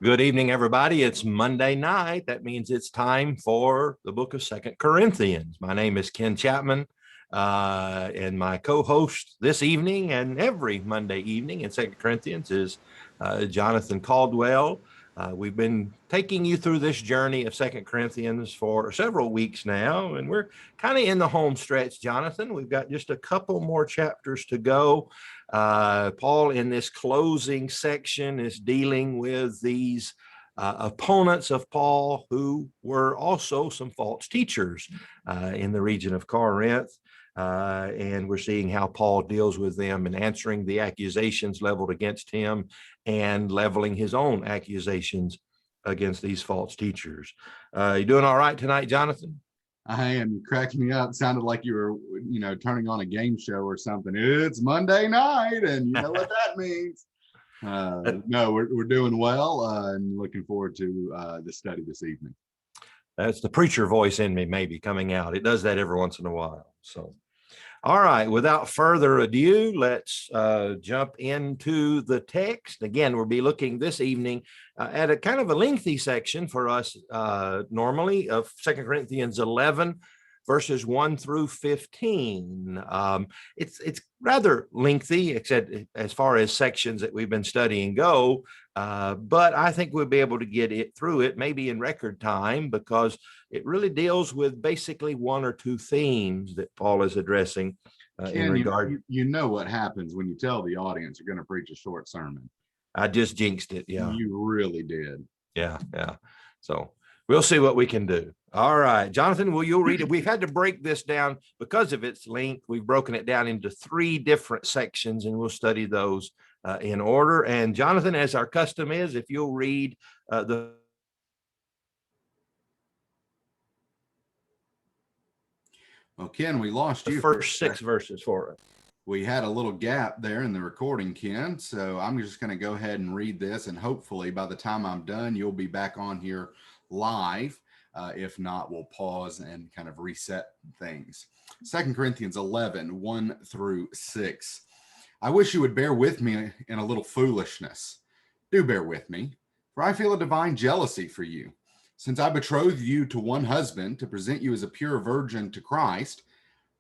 Good evening, everybody. It's Monday night. That means it's time for the book of 2 Corinthians. My name is Ken Chapman, and my co-host this evening and every Monday evening in 2 Corinthians is Jonathan Caldwell. We've been taking you through this journey of 2 Corinthians for several weeks now, and we're kind of in the home stretch, Jonathan. We've got just a couple more chapters to go. Paul, in this closing section, is dealing with these opponents of Paul who were also some false teachers in the region of Corinth. And we're seeing how Paul deals with them and answering the accusations leveled against him and leveling his own accusations against these false teachers. You doing all right tonight, Jonathan? I am. Cracking me up. Sounded like you were, turning on a game show or something. It's Monday night, and you know what that means. No, we're doing well, and looking forward to the study this evening. That's the preacher voice in me maybe coming out. It does that every once in a while. So, all right, without further ado, let's jump into the text. Again, we'll be looking this evening at a kind of a lengthy section for us normally of 2 Corinthians 11, verses 1 through 15. It's rather lengthy, except as far as sections that we've been studying go, but I think we'll be able to get it through it maybe in record time, because it really deals with basically one or two themes that Paul is addressing in regard. You know what happens when you tell the audience you're going to preach a short sermon. I just jinxed it. Yeah, you really did. Yeah. So we'll see what we can do. All right, Jonathan, will you read it? We've had to break this down because of its length. We've broken it down into 3 different sections, and we'll study those in order. And Jonathan, as our custom is, if you'll read Well, Ken, we lost you. The first 6 verses for us. We had a little gap there in the recording, Ken. So I'm just going to go ahead and read this, and hopefully by the time I'm done, you'll be back on here live. If not, we'll pause and kind of reset things. 2 Corinthians 11, 1 through 6. I wish you would bear with me in a little foolishness. Do bear with me, for I feel a divine jealousy for you, since I betrothed you to one husband to present you as a pure virgin to Christ.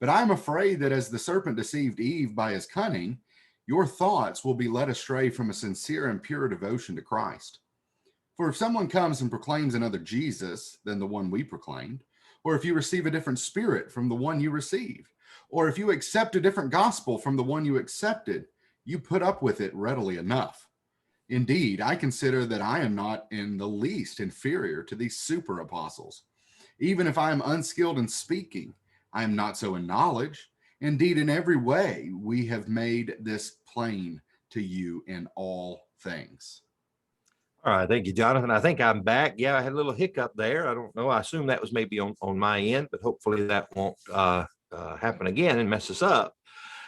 But I am afraid that as the serpent deceived Eve by his cunning, your thoughts will be led astray from a sincere and pure devotion to Christ. For if someone comes and proclaims another Jesus than the one we proclaimed, or if you receive a different spirit from the one you received, or if you accept a different gospel from the one you accepted, you put up with it readily enough. Indeed, I consider that I am not in the least inferior to these super apostles. Even if I am unskilled in speaking, I am not so in knowledge. Indeed, in every way, we have made this plain to you in all things. All right, thank you, Jonathan. I think I'm back. Yeah, I had a little hiccup there. I don't know. I assume that was maybe on my end, but hopefully that won't happen again and mess us up.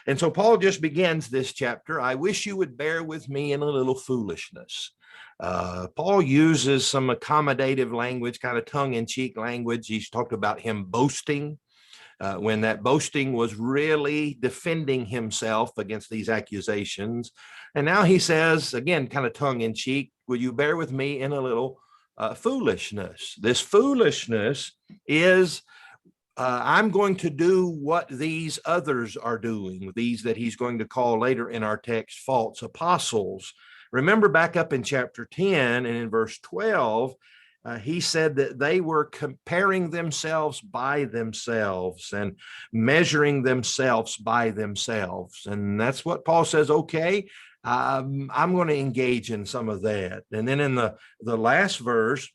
And so Paul just begins this chapter. I wish you would bear with me in a little foolishness. Paul uses some accommodative language, kind of tongue-in-cheek language. He's talked about him boasting, when that boasting was really defending himself against these accusations. And now he says, again, kind of tongue-in-cheek, will you bear with me in a little foolishness? This foolishness is, I'm going to do what these others are doing, these that he's going to call later in our text false apostles. Remember back up in chapter 10 and in verse 12, he said that they were comparing themselves by themselves and measuring themselves by themselves. And that's what Paul says, okay, I'm going to engage in some of that. And then in the last verse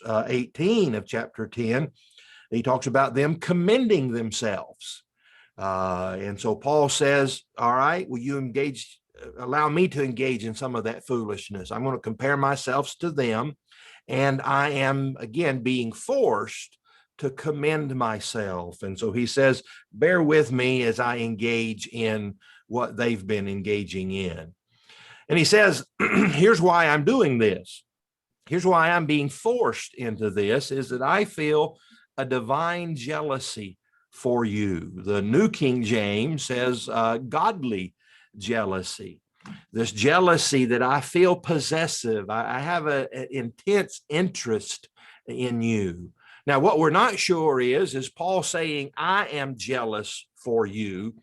18 of chapter 10, he talks about them commending themselves. And so Paul says, all right, will you allow me to engage in some of that foolishness? I'm going to compare myself to them. And I am, again, being forced to commend myself. And so he says, bear with me as I engage in what they've been engaging in. And he says, here's why I'm doing this. Here's why I'm being forced into this, is that I feel a divine jealousy for you. The New King James says godly jealousy. this jealousy that I feel possessive. I have an intense interest in you. Now, what we're not sure is Paul saying, I am jealous for you,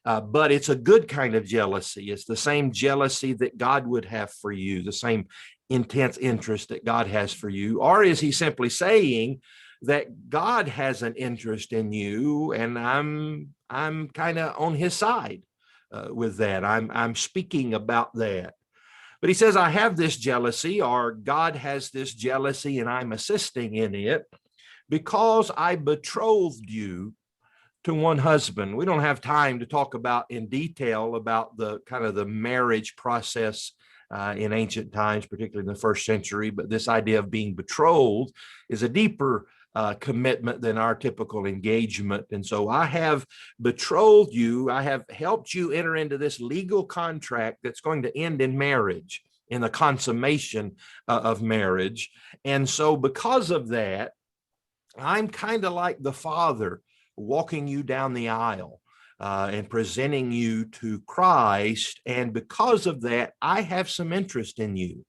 but it's a good kind of jealousy. It's the same jealousy that God would have for you, the same intense interest that God has for you. Or is he simply saying that God has an interest in you, and I'm kind of on his side with that? I'm speaking about that. But he says, I have this jealousy, or God has this jealousy, and I'm assisting in it because I betrothed you to one husband. We don't have time to talk about in detail about the kind of the marriage process in ancient times, particularly in the first century. But this idea of being betrothed is a deeper commitment than our typical engagement. And so I have betrothed you. I have helped you enter into this legal contract that's going to end in marriage, in the consummation of marriage. And so because of that, I'm kind of like the father walking you down the aisle and presenting you to Christ. And because of that, I have some interest in you,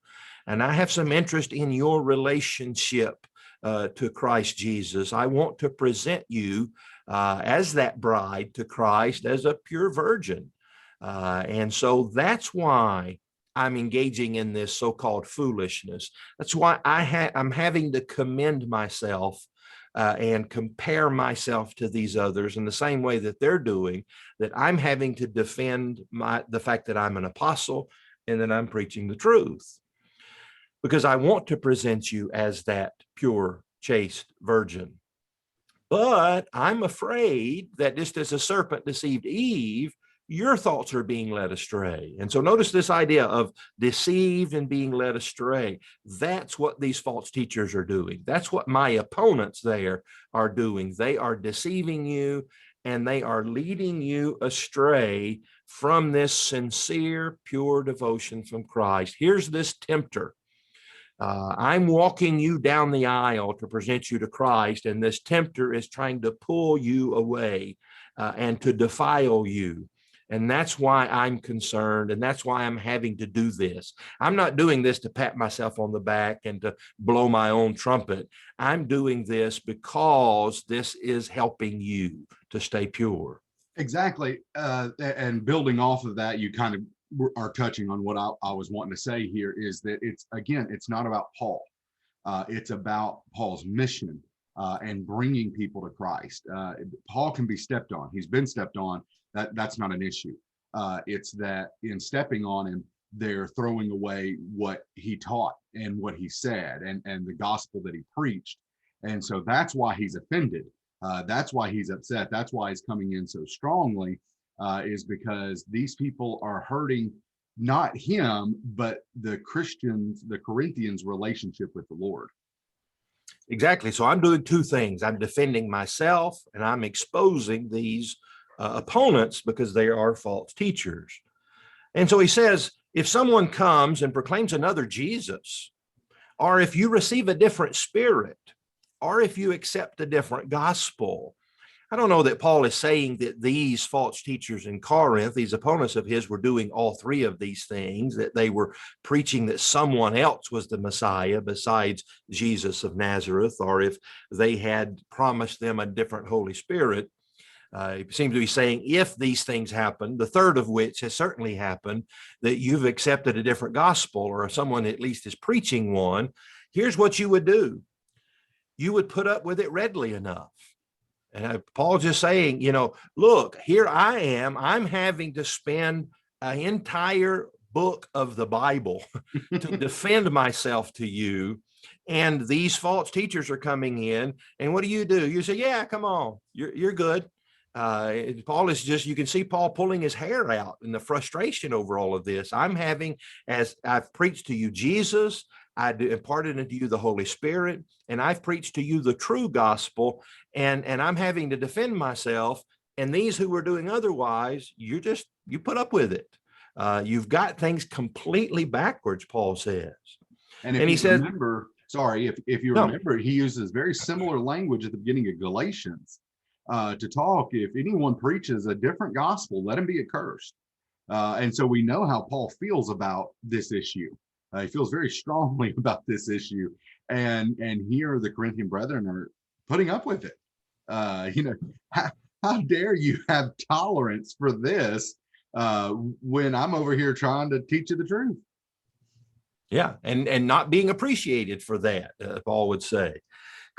and I have some interest in your relationship to Christ Jesus. I want to present you as that bride to Christ, as a pure virgin. And so that's why I'm engaging in this so-called foolishness. That's why I'm having to commend myself and compare myself to these others in the same way that they're doing, that I'm having to defend the fact that I'm an apostle and that I'm preaching the truth. Because I want to present you as that pure, chaste virgin. But I'm afraid that just as a serpent deceived Eve, your thoughts are being led astray. And so notice this idea of deceived and being led astray. That's what these false teachers are doing. That's what my opponents there are doing. They are deceiving you, and they are leading you astray from this sincere, pure devotion from Christ. Here's this tempter. I'm walking you down the aisle to present you to Christ, and this tempter is trying to pull you away and to defile you. And that's why I'm concerned, and that's why I'm having to do this. I'm not doing this to pat myself on the back and to blow my own trumpet. I'm doing this because this is helping you to stay pure. Exactly. And building off of that, you kind of are touching on what I was wanting to say here, is that it's not about Paul. It's about Paul's mission and bringing people to Christ. Paul can be stepped on. He's been stepped on. That's not an issue. It's that in stepping on him, they're throwing away what he taught and what he said and the gospel that he preached. And so that's why he's offended. That's why he's upset. That's why he's coming in so strongly, is because these people are hurting not him, but the Corinthians' relationship with the Lord. Exactly. So I'm doing two things. I'm defending myself, and I'm exposing these opponents because they are false teachers. And so he says, if someone comes and proclaims another Jesus, or if you receive a different spirit, or if you accept a different gospel. I don't know that Paul is saying that these false teachers in Corinth, these opponents of his, were doing all three of these things, that they were preaching that someone else was the Messiah besides Jesus of Nazareth, or if they had promised them a different Holy Spirit. He seems to be saying, if these things happen, the third of which has certainly happened, that you've accepted a different gospel, or someone at least is preaching one, here's what you would do. You would put up with it readily enough. And Paul's just saying, look, here I am. I'm having to spend an entire book of the Bible to defend myself to you. And these false teachers are coming in. And what do? You say, yeah, come on, you're good. Paul is just, you can see Paul pulling his hair out in the frustration over all of this. As I've preached to you Jesus, I imparted into you the Holy Spirit, and I've preached to you the true gospel, and I'm having to defend myself. And these who were doing otherwise, you put up with it. You've got things completely backwards, Paul says. And he says, remember, if you remember, he uses very similar language at the beginning of Galatians to talk. If anyone preaches a different gospel, let him be accursed. And so we know how Paul feels about this issue. He feels very strongly about this issue. And here the Corinthian brethren are putting up with it. How dare you have tolerance for this when I'm over here trying to teach you the truth? Yeah, and not being appreciated for that, Paul would say.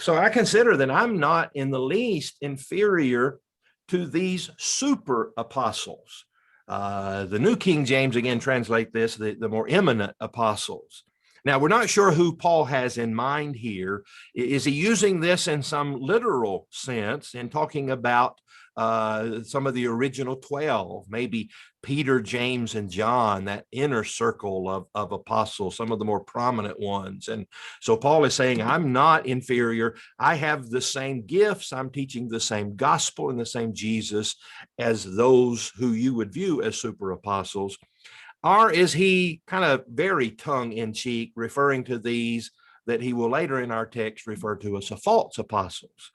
So I consider that I'm not in the least inferior to these super apostles. The New King James again translate this, the more eminent apostles. Now, we're not sure who Paul has in mind here. Is he using this in some literal sense in talking about some of the original 12, maybe Peter, James, and John, that inner circle of apostles, some of the more prominent ones? And so Paul is saying, I'm not inferior. I have the same gifts. I'm teaching the same gospel and the same Jesus as those who you would view as super apostles. Or is he kind of very tongue-in-cheek, referring to these that he will later in our text refer to as the false apostles,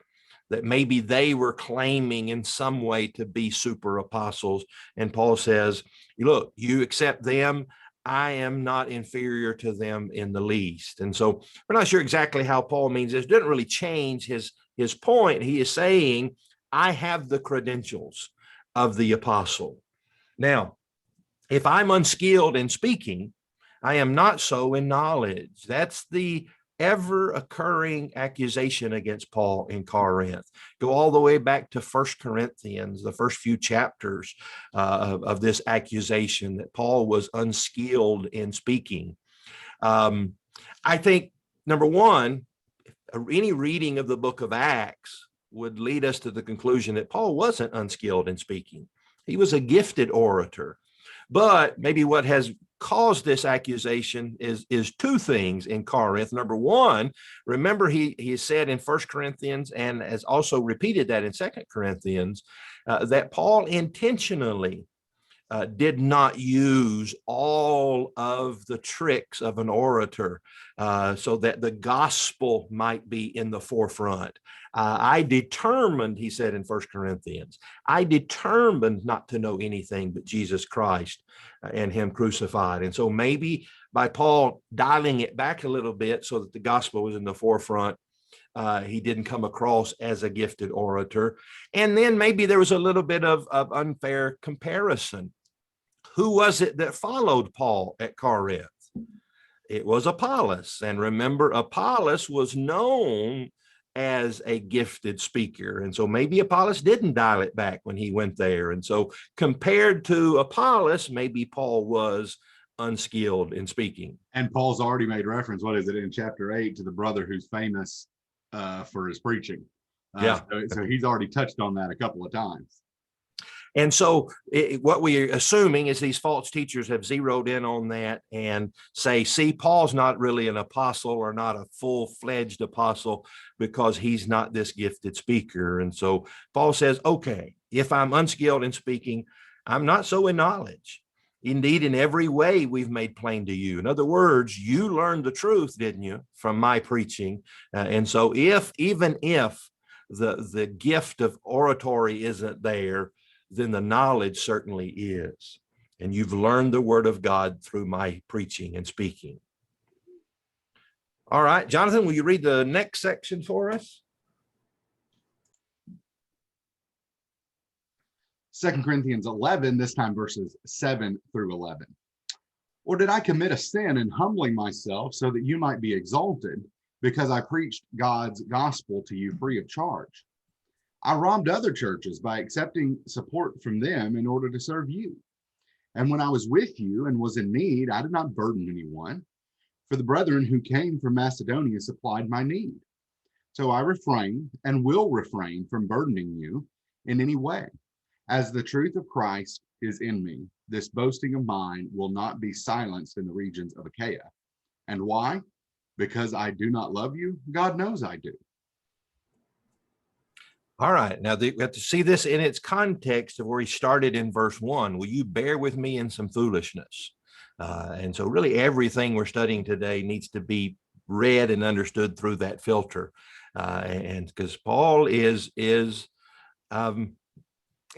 that maybe they were claiming in some way to be super apostles? And Paul says, look, you accept them, I am not inferior to them in the least. And so we're not sure exactly how Paul means this. It doesn't really change his point. He is saying, I have the credentials of the apostle. Now, if I'm unskilled in speaking, I am not so in knowledge. That's the ever occurring accusation against Paul in Corinth. Go all the way back to 1 Corinthians, the first few chapters of this accusation that Paul was unskilled in speaking. I think, number one, any reading of the book of Acts would lead us to the conclusion that Paul wasn't unskilled in speaking. He was a gifted orator. But maybe what has caused this accusation is two things in Corinth. Number one, remember he said in 1 Corinthians and has also repeated that in 2 Corinthians that Paul intentionally did not use all of the tricks of an orator so that the gospel might be in the forefront. I determined, he said in 1 Corinthians, I determined not to know anything but Jesus Christ and him crucified. And so maybe by Paul dialing it back a little bit so that the gospel was in the forefront, he didn't come across as a gifted orator. And then maybe there was a little bit of unfair comparison. Who was it that followed Paul at Corinth? It was Apollos. And remember, Apollos was known as a gifted speaker. And so maybe Apollos didn't dial it back when he went there. And so compared to Apollos, maybe Paul was unskilled in speaking. And Paul's already made reference, what is it, in chapter 8, to the brother who's famous for his preaching. So he's already touched on that a couple of times. And so what we're assuming is these false teachers have zeroed in on that and say, see, Paul's not really an apostle or not a full-fledged apostle because he's not this gifted speaker. And so Paul says, okay, if I'm unskilled in speaking, I'm not so in knowledge. Indeed, in every way we've made plain to you. In other words, you learned the truth, didn't you, from my preaching? And so even if the gift of oratory isn't there, then the knowledge certainly is. And you've learned the word of God through my preaching and speaking. All right, Jonathan, will you read the next section for us? 2 Corinthians 11, this time verses 7 through 11. Or did I commit a sin in humbling myself so that you might be exalted, because I preached God's gospel to you free of charge? I robbed other churches by accepting support from them in order to serve you. And when I was with you and was in need, I did not burden anyone, for the brethren who came from Macedonia supplied my need. So I refrain and will refrain from burdening you in any way. As the truth of Christ is in me, this boasting of mine will not be silenced in the regions of Achaia. And why? Because I do not love you? God knows I do. All right, now we have to see this in its context of where he started in verse 1. Will you bear with me in some foolishness? And so really everything we're studying today needs to be read and understood through that filter. And because Paul is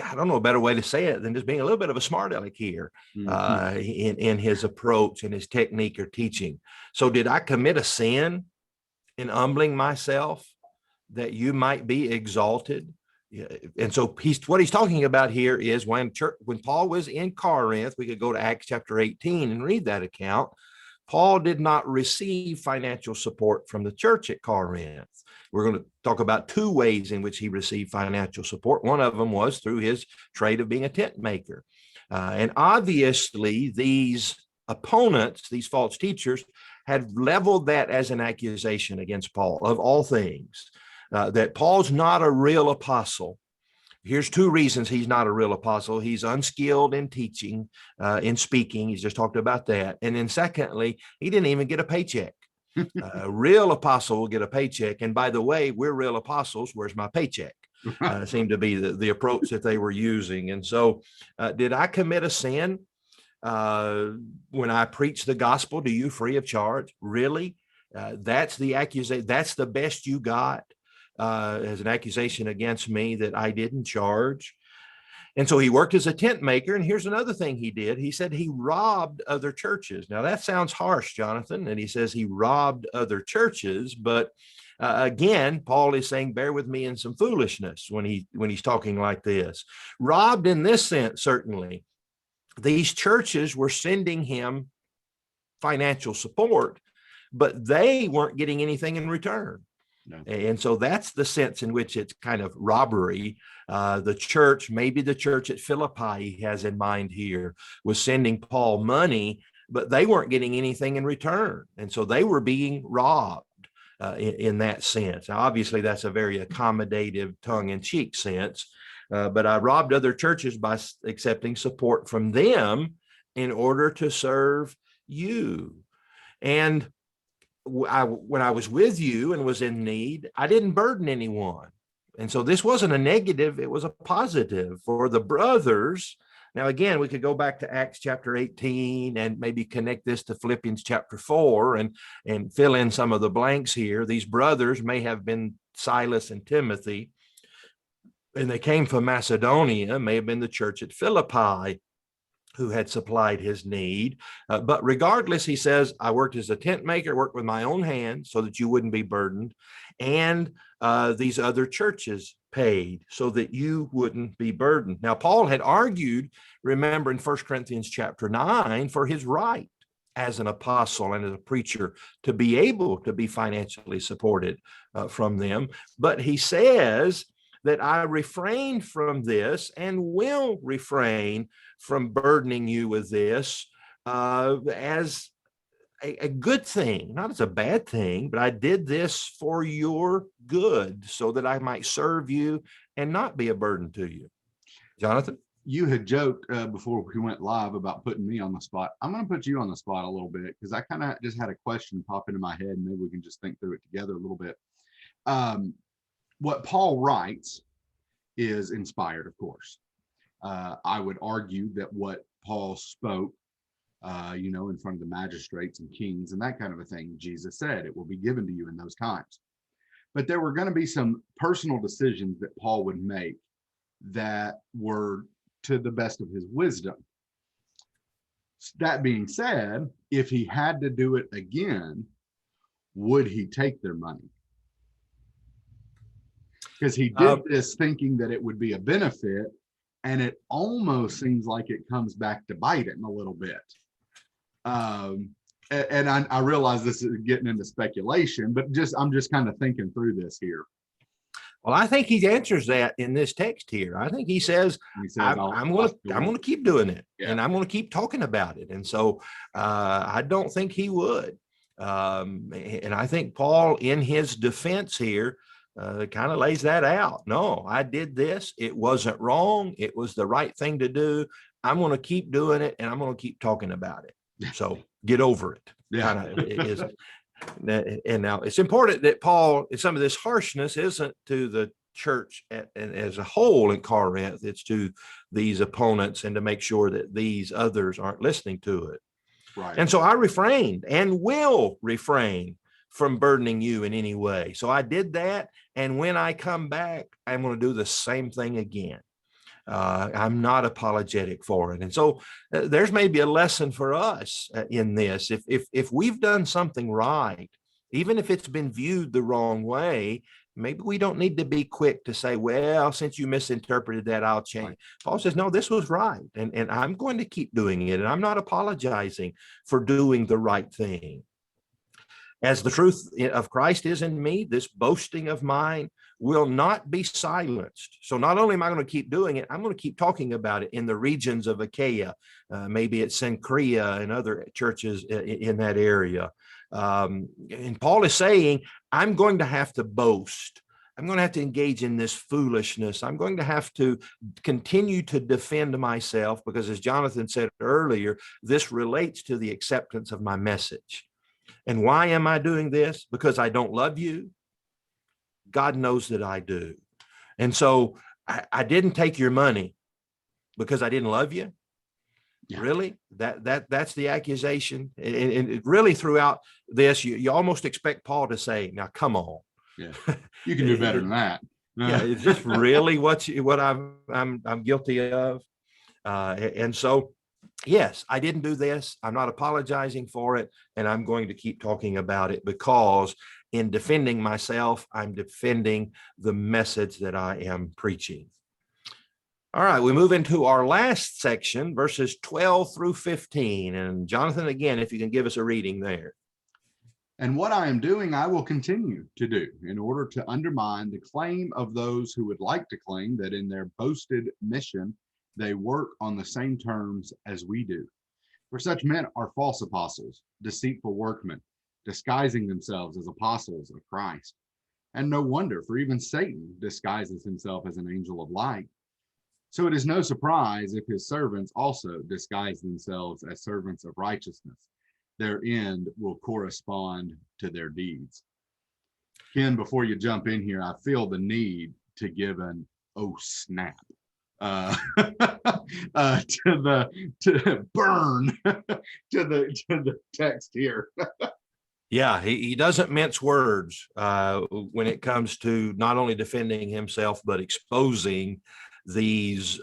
I don't know a better way to say it than just being a little bit of a smart aleck here Mhm. in his approach and his technique or teaching. So did I commit a sin in humbling myself that you might be exalted? Yeah. And so what he's talking about here is when Paul was in Corinth, we could go to Acts chapter 18 and read that account. Paul did not receive financial support from the church at Corinth. We're going to talk about two ways in which he received financial support. One of them was through his trade of being a tent maker. And obviously, these opponents, these false teachers, had leveled that as an accusation against Paul, of all things, that Paul's not a real apostle. Here's two reasons he's not a real apostle. He's unskilled in teaching, in speaking. He's just talked about that. And then secondly, he didn't even get a paycheck. A real apostle will get a paycheck. And by the way, we're real apostles. Where's my paycheck? Seemed to be the approach that they were using. And so did I commit a sin when I preach the gospel to you free of charge? Really? That's the accusation. That's the best you got as an accusation against me that I didn't charge. And so he worked as a tent maker. And here's another thing he did. He said he robbed other churches. Now that sounds harsh, Jonathan. And he says he robbed other churches. But again, Paul is saying, bear with me in some foolishness when he's talking like this. Robbed in this sense, certainly. These churches were sending him financial support, but they weren't getting anything in return. No. And so that's the sense in which it's kind of robbery. The church, maybe the church at Philippi he has in mind here, was sending Paul money, but they weren't getting anything in return. And so they were being robbed in that sense. Now, obviously, that's a very accommodative, tongue-in-cheek sense. But I robbed other churches by accepting support from them in order to serve you. And when I was with you and was in need, I didn't burden anyone. And so this wasn't a negative, it was a positive for the brothers. Now, again, we could go back to Acts chapter 18 and maybe connect this to Philippians chapter 4 and fill in some of the blanks here. These brothers may have been Silas and Timothy, and they came from Macedonia, may have been the church at Philippi who had supplied his need. But regardless, he says, I worked as a tent maker, worked with my own hands so that you wouldn't be burdened. And these other churches paid so that you wouldn't be burdened. Now, Paul had argued, remember in 1 Corinthians chapter 9, for his right as an apostle and as a preacher to be able to be financially supported from them. But he says that I refrained from this and will refrain from burdening you with this as a good thing, not as a bad thing, but I did this for your good so that I might serve you and not be a burden to you. Jonathan? You had joked before we went live about putting me on the spot. I'm going to put you on the spot a little bit because I kind of just had a question pop into my head and maybe we can just think through it together a little bit. What Paul writes is inspired, of course. I would argue that what Paul spoke, in front of the magistrates and kings and that kind of a thing, Jesus said, it will be given to you in those times. But there were going to be some personal decisions that Paul would make that were to the best of his wisdom. That being said, if he had to do it again, would he take their money? Because he did this thinking that it would be a benefit, and it almost seems like it comes back to bite him a little bit. And I realize this is getting into speculation, but I'm just kind of thinking through this here. Well, I think he answers that in this text here. I think he says I'm going to keep doing it, and I'm going to keep talking about it. And so I don't think he would. And I think Paul, in his defense here, kind of lays that out. No, I did this. It wasn't wrong. It was the right thing to do. I'm going to keep doing it, and I'm going to keep talking about it. So get over it. Yeah. Kind of is. And now it's important that Paul, some of this harshness isn't to the church as a whole in Corinth. It's to these opponents and to make sure that these others aren't listening to it. Right. And so I refrained and will refrain from burdening you in any way. So I did that. And when I come back, I'm going to do the same thing again. I'm not apologetic for it. And so there's maybe a lesson for us in this. If we've done something right, even if it's been viewed the wrong way, maybe we don't need to be quick to say, well, since you misinterpreted that, I'll change. Right. Paul says, no, this was right. And I'm going to keep doing it. And I'm not apologizing for doing the right thing. As the truth of Christ is in me, this boasting of mine will not be silenced. So not only am I going to keep doing it, I'm going to keep talking about it in the regions of Achaia, maybe at Cenchrea and other churches in that area. And Paul is saying, I'm going to have to boast. I'm going to have to engage in this foolishness. I'm going to have to continue to defend myself because, as Jonathan said earlier, this relates to the acceptance of my message. And why am I doing this? Because I don't love you. God knows that I do. And so I didn't take your money because I didn't love you. Yeah. Really? That's the accusation. And really throughout this, you almost expect Paul to say, now, come on. Yeah, you can do better than that. Yeah, is this really what I'm guilty of? And so, yes, I didn't do this. I'm not apologizing for it. And I'm going to keep talking about it because in defending myself, I'm defending the message that I am preaching. All right, we move into our last section, verses 12 through 15. And Jonathan, again, if you can give us a reading there. And what I am doing, I will continue to do in order to undermine the claim of those who would like to claim that in their boasted mission, they work on the same terms as we do. For such men are false apostles, deceitful workmen, disguising themselves as apostles of Christ. And no wonder, for even Satan disguises himself as an angel of light. So it is no surprise if his servants also disguise themselves as servants of righteousness. Their end will correspond to their deeds. Ken, before you jump in here, I feel the need to give an oh snap to burn to the text here. Yeah, he doesn't mince words when it comes to not only defending himself, but exposing these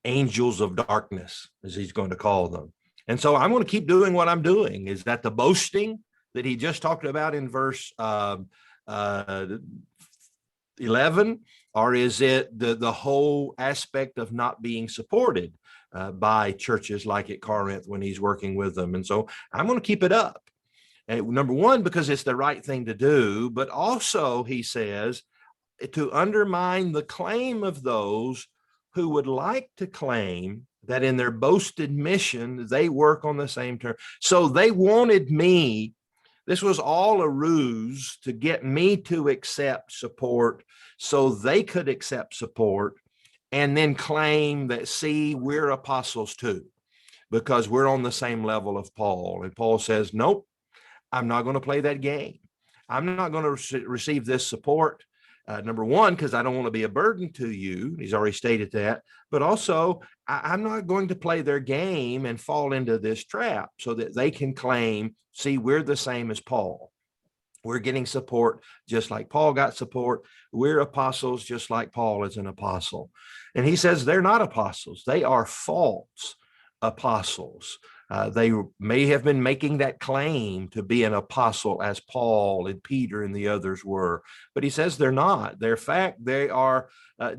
angels of darkness, as he's going to call them. And so I'm going to keep doing what I'm doing. Is that the boasting that he just talked about in verse 11? Or is it the whole aspect of not being supported by churches like at Corinth when he's working with them? And so I'm going to keep it up. And number one, because it's the right thing to do, but also, he says, to undermine the claim of those who would like to claim that in their boasted mission, they work on the same term. So they wanted me. This was all a ruse to get me to accept support so they could accept support and then claim that, see, we're apostles too, because we're on the same level of Paul. And Paul says, nope, I'm not going to play that game. I'm not going to receive this support. Number one, because I don't want to be a burden to you. He's already stated that. But also, I'm not going to play their game and fall into this trap so that they can claim, see, we're the same as Paul. We're getting support just like Paul got support. We're apostles just like Paul is an apostle. And he says they're not apostles. They are false apostles. They may have been making that claim to be an apostle as Paul and Peter and the others were, but he says they're not. They're fact, they are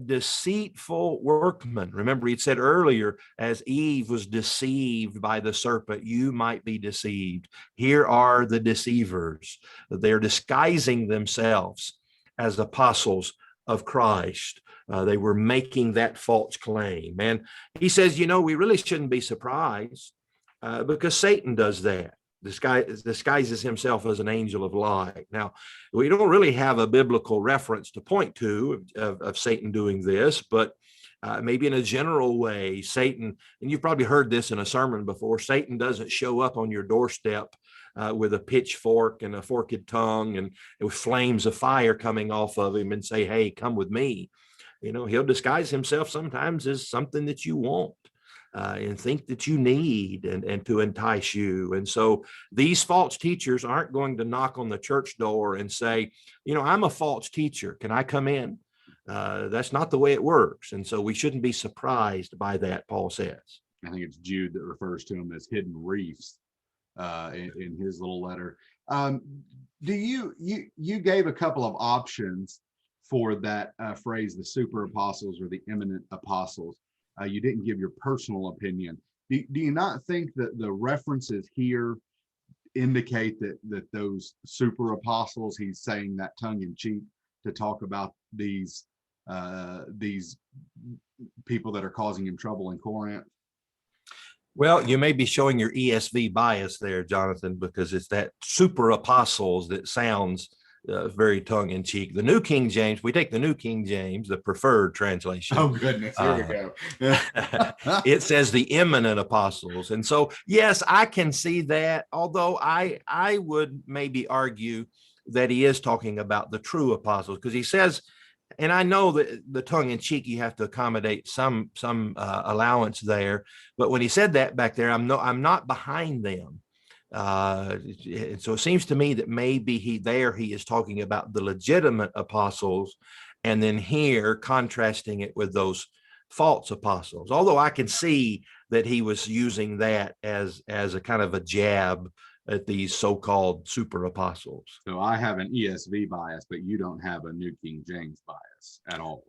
deceitful workmen. Remember, he said earlier, as Eve was deceived by the serpent, you might be deceived. Here are the deceivers. They're disguising themselves as apostles of Christ. They were making that false claim. And he says, we really shouldn't be surprised. Because Satan does that, disguises himself as an angel of light. Now, we don't really have a biblical reference to point to of Satan doing this, but maybe in a general way, Satan, and you've probably heard this in a sermon before, Satan doesn't show up on your doorstep with a pitchfork and a forked tongue and with flames of fire coming off of him and say, hey, come with me. He'll disguise himself sometimes as something that you want. And think that you need and to entice you. And so these false teachers aren't going to knock on the church door and say, I'm a false teacher. Can I come in? That's not the way it works. And so we shouldn't be surprised by that, Paul says. I think it's Jude that refers to them as hidden reefs in his little letter. Do you gave a couple of options for that phrase, the super apostles or the eminent apostles? You didn't give your personal opinion. Do you not think that the references here indicate that those super apostles, he's saying that tongue in cheek to talk about these people that are causing him trouble in Corinth? Well, you may be showing your ESV bias there, Jonathan, because it's that super apostles that sounds very tongue in cheek. The New King James, we take the New King James, the preferred translation. Oh, goodness. Here we go. It says the eminent apostles. And so, yes, I can see that, although I would maybe argue that he is talking about the true apostles, because he says, and I know that the tongue in cheek, you have to accommodate some allowance there. But when he said that back there, I'm not behind them. So it seems to me that maybe he is talking about the legitimate apostles, and then here contrasting it with those false apostles. Although I can see that he was using that as a kind of a jab at these so-called super apostles. So I have an ESV bias, but you don't have a New King James bias at all.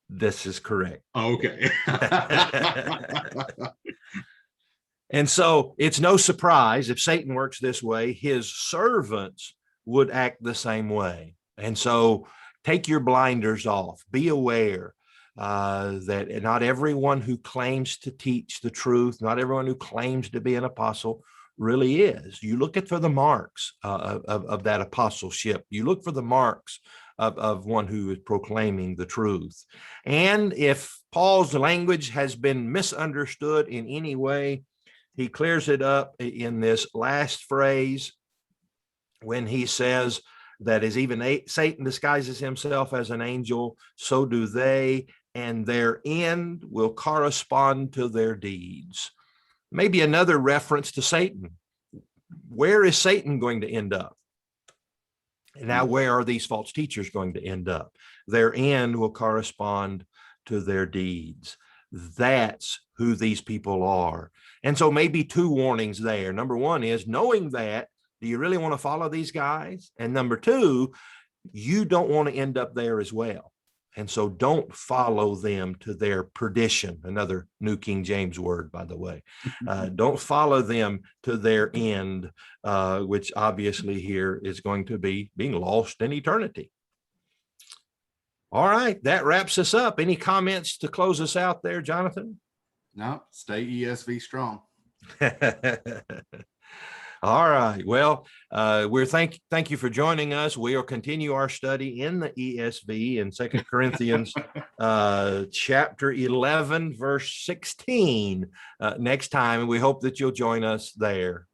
This is correct. Okay. And so it's no surprise if Satan works this way, his servants would act the same way. And so take your blinders off. Be aware that not everyone who claims to teach the truth, not everyone who claims to be an apostle really is. You look for the marks of that apostleship. You look for the marks of one who is proclaiming the truth. And if Paul's language has been misunderstood in any way, he clears it up in this last phrase when he says that as even Satan disguises himself as an angel, so do they, and their end will correspond to their deeds. Maybe another reference to Satan. Where is Satan going to end up? And now, where are these false teachers going to end up? Their end will correspond to their deeds. That's who these people are. And so maybe two warnings there. Number one is knowing that, do you really want to follow these guys? And number two, you don't want to end up there as well. And so don't follow them to their perdition. Another New King James word, by the way. Don't follow them to their end, which obviously here is going to be being lost in eternity. All right, that wraps us up. Any comments to close us out there, Jonathan? No, stay ESV strong. All right. Well, we're thank you for joining us. We'll continue our study in the ESV in 2 Corinthians chapter 11, verse 16 next time. And we hope that you'll join us there.